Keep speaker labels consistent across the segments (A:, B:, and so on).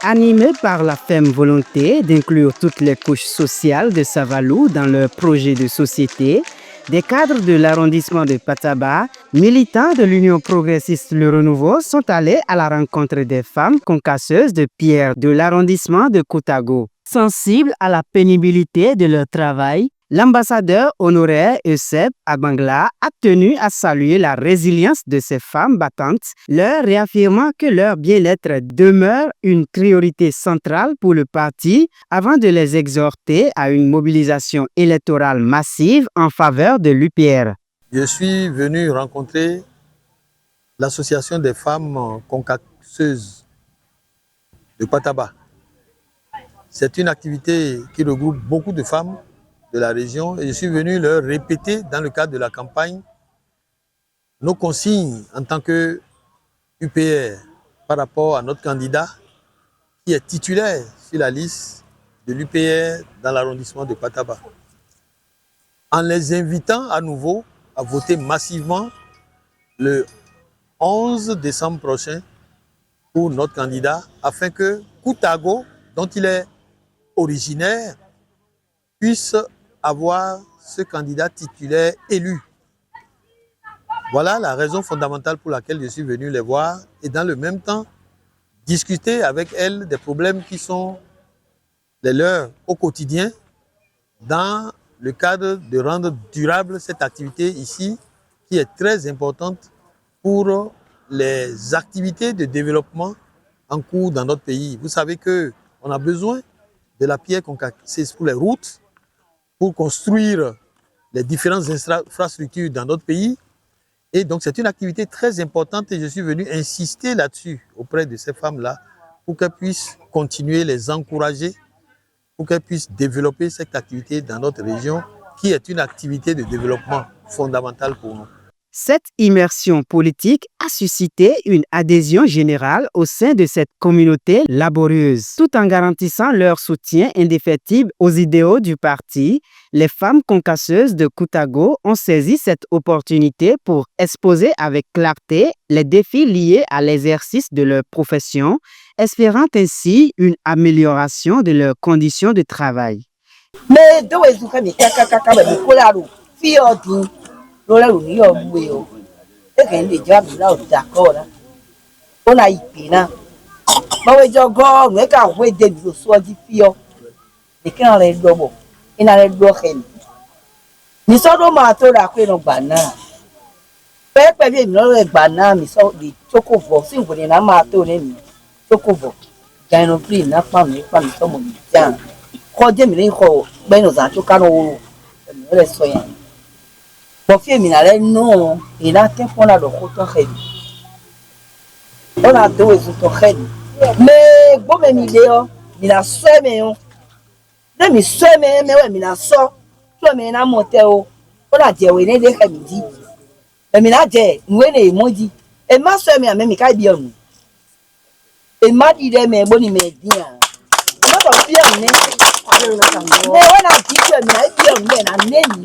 A: Animés par la ferme volonté d'inclure toutes les couches sociales de Savalou dans leur projet de société, des cadres de l'arrondissement de Pataba, militants de l'Union progressiste Le Renouveau, sont allés à la rencontre des femmes concasseuses de pierre de l'arrondissement de Koutago. Sensibles à la pénibilité de leur travail, l'ambassadeur honoraire Euseb Agbangla a tenu à saluer la résilience de ces femmes battantes, leur réaffirmant que leur bien-être demeure une priorité centrale pour le parti avant de les exhorter à une mobilisation électorale massive en faveur de l'UPR.
B: Je suis venu rencontrer l'association des femmes concasseuses de Pataba. C'est une activité qui regroupe beaucoup de femmes de la région et je suis venu leur répéter dans le cadre de la campagne nos consignes en tant que UPR par rapport à notre candidat qui est titulaire sur la liste de l'UPR dans l'arrondissement de Pataba. En les invitant à nouveau à voter massivement le 11 décembre prochain pour notre candidat afin que Koutago, dont il est originaire, puisse avoir ce candidat titulaire élu. Voilà la raison fondamentale pour laquelle je suis venu les voir et dans le même temps discuter avec elles des problèmes qui sont les leurs au quotidien dans le cadre de rendre durable cette activité ici qui est très importante pour les activités de développement en cours dans notre pays. Vous savez qu'on a besoin de la pierre concasseuse pour les routes, pour construire les différentes infrastructures dans notre pays. Et donc c'est une activité très importante et je suis venu insister là-dessus auprès de ces femmes-là pour qu'elles puissent continuer, les encourager, pour qu'elles puissent développer cette activité dans notre région qui est une activité de développement fondamentale pour nous.
A: Cette immersion politique a suscité une adhésion générale au sein de cette communauté laborieuse. Tout en garantissant leur soutien indéfectible aux idéaux du parti, les femmes concasseuses de Koutago ont saisi cette opportunité pour exposer avec clarté les défis liés à l'exercice de leur profession, espérant ainsi une amélioration de leurs conditions de travail.
C: Lola lunio buio e che ndi jabu la utakora ona ipina bawe jogo me ka we de bi so di fio e kan le dobo ina le do hen ni so do ma to ra pe no gba na pe bi mi lo le gba na mi so di chokovo si ngo ni na ma to ni mi chokovo gaino pri na pa mi so mo mi jan ko je mi ni ko gbe no za to ka no le so yan. Bofie minale no ina te fona do koto khedi ona do ezuto khedi me bo me mi leo mina so me yo de mi so me we mina so me na mote o ona je we ne de khedi di e mina je nwe ne emoji e ma so me mi ka bi onu e ma di de me bo ni me dia ma bo bi onu ne we na di so me na bi onu na ne ni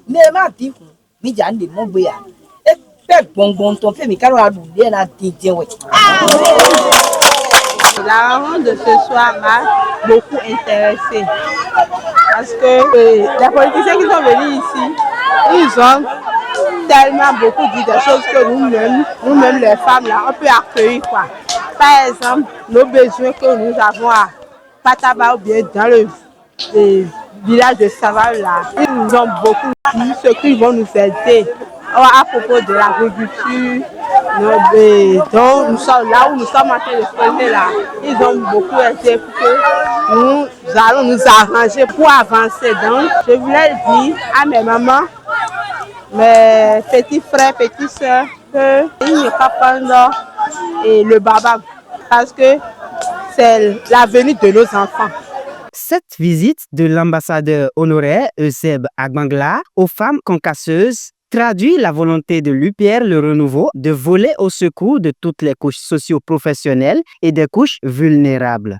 C: me ma di mi jan de mo gbe ya e pe gbongbon ton fe mi karo adule na dije we.
D: La rencontre de ce soir m'a beaucoup intéressée parce que les politiciens qui sont venus ici, ils ont tellement beaucoup dit des choses que nous-mêmes les femmes là, on peut accueillir quoi. Par exemple, nos besoins que nous avons à Pataba ou bien dans le village de Saval là, ils nous ont beaucoup dit ce qu'ils vont nous aider à propos de l'agriculture, donc nous sommes là où nous sommes en train de faire là. Ils ont beaucoup aidé pour que nous allons nous arranger pour avancer. Donc je voulais dire à mes mamans, mes petits frères, petites soeurs, qu'ils ne pas prendre le baba parce que c'est l'avenir de nos enfants.
A: Cette visite de l'ambassadeur honoraire Euseb Agbangla aux femmes concasseuses traduit la volonté de l'UPR Le Renouveau de voler au secours de toutes les couches socio-professionnelles et des couches vulnérables.